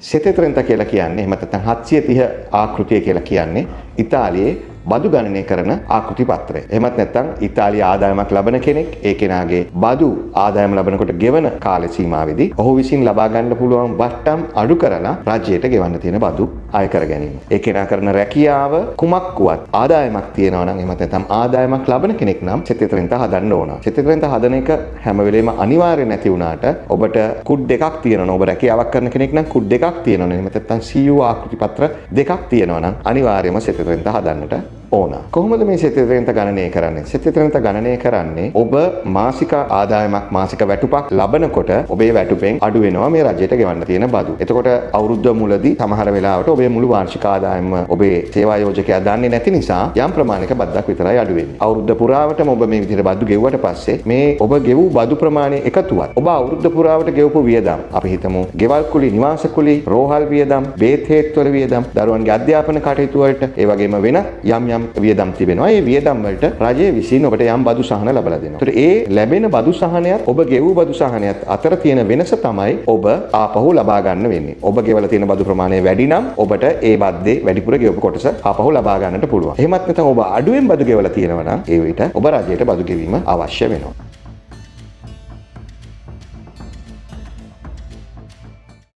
730 කියලා කියන්නේ එහෙම නැත්නම් 730 ආකෘතිය කියලා කියන්නේ ඉතාලියේ බදු ගණනය කරන ආකෘති පත්‍රය. එහෙමත් නැත්නම් ඉතාලිය ආදායමක් ලබන කෙනෙක් ඒ කෙනාගේ බදු ආදායම ලබනකොට ගෙවන කාල සීමාවෙදී ඔහු විසින් ලබා ගන්න පුළුවන් වට්ටම් අඩු කරලා රජයට ගෙවන්න තියෙන බදු අය කර ගැනීම. ඒ කෙනා කරන රැකියාව කුමක් වුවත් ආදායමක් තියෙනවා නම් එහෙමත් නැත්නම් ආදායමක් ලබන කෙනෙක් නම් 730 හදන්න ඕන. 730 හදන එක හැම වෙලේම අනිවාර්ය නැති වුණාට ඔබට කුඩ් දෙකක් තියෙනවා. ඔබ රැකියාවක් කරන කෙනෙක් නම් කුඩ් දෙකක් තියෙනවා. එහෙමත් නැත්නම් CU ආකෘති පත්‍ර දෙකක් තියෙනවා නම් අනිවාර්යයෙන්ම 730 හදන්නට ඕන. කොහොමද මේ 730 ගණනය කරන්නේ? 730 ගණනය කරන්නේ ඔබ මාසික ආදායමක් මාසික වැටුපක් ලබනකොට ඔබේ වැටුපෙන් අඩු වෙනවා මේ රජයට ගෙවන්න තියෙන බදු. එතකොට අවුරුද්ද මුලදී සමහර වෙලාවට ඔබේ මුළු වාර්ෂික ආදායම ඔබේ සේවා යෝජකයා දන්නේ නැති නිසා යම් ප්‍රමාණයක බද්දක් විතරයි අඩු වෙන්නේ. අවුරුද්ද පුරාවටම ඔබ මේ විදිහට බදු ගෙවුවට පස්සේ මේ ඔබ ගෙවූ බදු ප්‍රමාණය එකතුවත් ඔබ අවුරුද්ද පුරාවට ගෙවපු වියදම් අපි හිතමු ගෙවල් කුලි නිවාස කුලි රෝහල් වියදම් බේත් හේත්වල වියදම් දරුවන්ගේ අධ්‍යාපන කටයුතු වලට ඒ වගේම වෙන යම් වියදම් තිබෙනවා. ඒ වියදම් වලට රජය විසින් ඔබට යම් බදු සහන ලබා දෙනවා. ඒතර ඒ ලැබෙන බදු සහනයත් ඔබ ගෙවූ බදු සහනයත් අතර තියෙන වෙනස තමයි ඔබ ආපහු ලබා ගන්න වෙන්නේ. ඔබ ගෙවලා තියෙන බදු ප්‍රමාණය වැඩි නම් ඔබට ඒ බද්දේ වැඩිපුර ගෙවපු කොටස ආපහු ලබා ගන්නට පුළුවන්. එහෙමත් නැත්නම් ඔබ අඩුවෙන් බදු ගෙවලා තියෙනවා නම් ඒ විට ඔබ රජයට බදු ගෙවීම අවශ්‍ය වෙනවා.